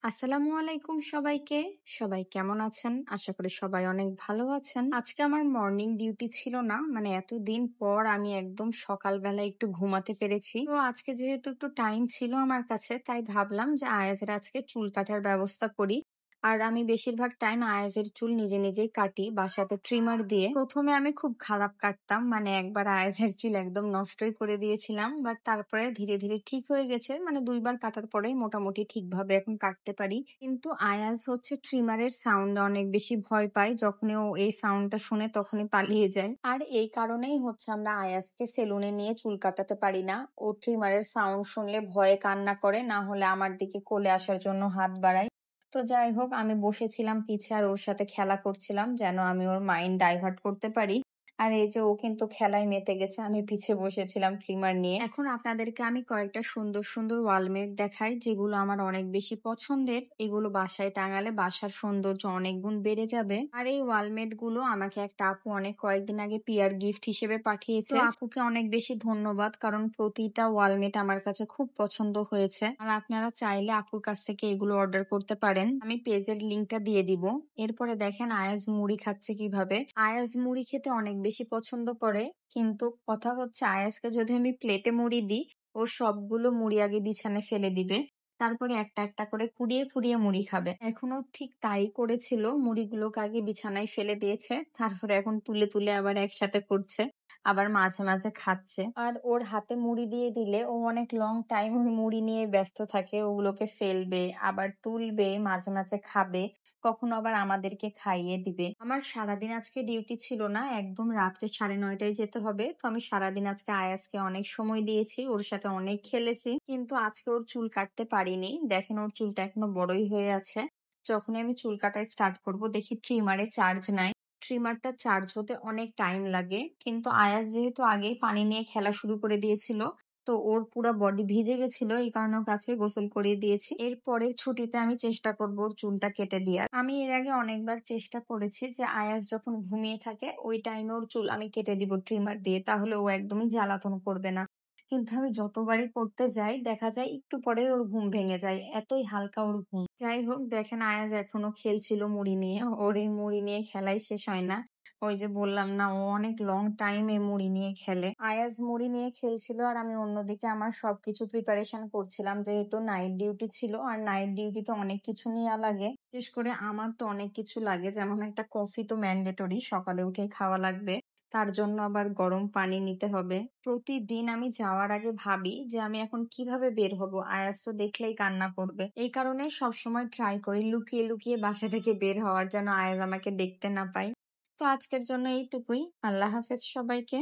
আসসালামু আলাইকুম সবাইকে। সবাই কেমন আছেন? আশা করি সবাই অনেক ভালো আছেন। আজকে আমার মর্নিং ডিউটি ছিল না। মানে এতদিন পর আমি একদম সকালবেলা একটু ঘুমাতে পেরেছি। তো আজকে যেহেতু একটু টাইম ছিল আমার কাছে, তাই ভাবলাম যে আয়াজের আজকে চুল কাটার ব্যবস্থা করি। আর আমি বেশিরভাগ টাইম আয়াজের চুল নিজে নিজেই কাটি বাসাতে ট্রিমার দিয়ে। প্রথমে আমি খুব খারাপ কাটতাম, মানে একবার আয়াজের চুল একদম নষ্টই করে দিয়েছিলাম, বাট তারপরে ধীরে ধীরে ঠিক হয়ে গেছে। মানে 2 বার কাটার পরেই মোটামুটি ঠিকভাবে এখন কাটতে পারি। কিন্তু আয়াজ হচ্ছে ট্রিমারের সাউন্ড অনেক বেশি ভয় পায়। যখনই ও এই সাউন্ডটা শুনে তখনই পালিয়ে যায়। আর এই কারণেই হচ্ছে আমরা আয়াজকে সেলুনে নিয়ে চুল কাটাতে পারি না। ও ট্রিমারের সাউন্ড শুনলে ভয়ে কান্না করে, না হলে আমার দিকে কোলে আসার জন্য হাত বাড়ায়। তো যাই হোক, আমি বসেছিলাম পিছে আর ওর সাথে খেলা করছিলাম যেন আমি ওর মাইন্ড ডাইভার্ট করতে পারি। আর এই যে ও কিন্তু খেলায় মেতে গেছে, আমি পিছে বসেছিলাম ট্রিমার নিয়ে। এখন আপনাদেরকে আমি কয়েকটা সুন্দর সুন্দর ওয়ালমেট দেখাই যেগুলো আমার অনেক বেশি পছন্দের। এগুলো বাসায় টাঙালে বাসার সৌন্দর্য অনেক গুণ বেড়ে যাবে। আর এই ওয়ালমেট গুলো আমাকে একটা আপু অনেক কয়েকদিন আগে পিয়ার গিফট হিসেবে পাঠিয়েছে। তো আপুকে অনেক বেশি ধন্যবাদ, কারণ প্রতিটা ওয়ালমেট আমার কাছে খুব পছন্দ হয়েছে। আর আপনারা চাইলে আপুর কাছ থেকে এগুলো অর্ডার করতে পারেন, আমি পেজের লিঙ্কটা দিয়ে দিব। এরপরে দেখেন আয়াজ মুড়ি খাচ্ছে কিভাবে। আয়াজ মুড়ি খেতে অনেক বেশি পছন্দ করে, কিন্তু কথা হচ্ছে আয়াজকে যদি আমি প্লেটে মুড়ি দিই, ও সবগুলো মুড়ি আগে বিছানে ফেলে দিবে, তারপরে একটা একটা করে কুড়িয়ে কুড়িয়ে মুড়ি খাবে। এখনো ঠিক তাই করেছিল, মুড়িগুলোকে আগে বিছানায় ফেলে দিয়েছে, তারপরে এখন তুলে তুলে আবার একসাথে করছে, আবার মাঝে মাঝে খাচ্ছে। আর ওর হাতে মুড়ি দিয়ে দিলে ও অনেক লং টাইম ওই মুড়ি নিয়ে ব্যস্ত থাকে, ওগুলোকে ফেলবে, আবার তুলবে, মাঝে মাঝে খাবে, কখনো আবার আমাদেরকে খাইয়ে দিবে। আমার সারাদিন আজকে ডিউটি ছিল না, একদম রাত্রে 9:30টায় যেতে হবে। তো আমি সারাদিন আজকে আয়াজকে অনেক সময় দিয়েছি, ওর সাথে অনেক খেলেছি, কিন্তু আজকে ওর চুল কাটতে পারিনি। দেখেন ওর চুলটা এখনো বড়ই হয়ে আছে। যখনই আমি চুল কাটাই স্টার্ট করব, দেখি ট্রিমারে চার্জ নাই। ট্রিমারটা চার্জ হতে অনেক টাইম লাগে, কিন্তু আয়াজ যেহেতু আগেই পানি নিয়ে খেলা শুরু করে দিয়েছিল, তো ওর পুরো বডি ভিজে গেছিল, এই কারণে ওকে আজকে গোসল করিয়ে দিয়েছি। এরপরের ছুটিতে আমি চেষ্টা করব ওর চুলটা কেটে দেওয়ার। আমি এর আগে অনেকবার চেষ্টা করেছি যে আয়াজ যখন ঘুমিয়ে থাকে ওই টাইমে ওর চুল আমি কেটে দিব ট্রিমার দিয়ে, তাহলে ও একদমই জ্বালাতন করবে না। কিন্তু আমি যতবারই করতে যাই দেখা যায় একটু পরে ওর ঘুম ভেঙে যায়, এতই হালকা ওর ঘুম। যাই হোক, দেখেন আয়াজ এখনো খেলছিল মুড়ি নিয়ে। ওর এই মুড়ি নিয়ে খেলাই শেষ হয় না। ওই যে বললাম না, ও অনেক লং টাইম এই মুড়ি নিয়ে খেলে। আয়াজ মুড়ি নিয়ে খেলছিল আর আমি অন্যদিকে আমার সবকিছু প্রিপারেশন করছিলাম, যেহেতু নাইট ডিউটি ছিল। আর নাইট ডিউটি তো অনেক কিছু নেওয়া লাগে, বিশেষ করে আমার তো অনেক কিছু লাগে, যেমন একটা কফি তো ম্যান্ডেটরি, সকালে উঠে খাওয়া লাগবে। তার জন্য আবার গরম পানি নিতে হবে। প্রতিদিন আমি যাওয়ার আগে ভাবি যে আমি এখন কিভাবে বের হব, আয়াজ তো দেখলেই কান্না করবে। এই কারণে সবসময় ট্রাই করি লুকিয়ে লুকিয়ে বাসা থেকে বের হওয়ার, যেন আয়াজ আমাকে দেখতে না পায়। তো আজকের জন্য এইটুকুই। আল্লাহ হাফেজ সবাইকে।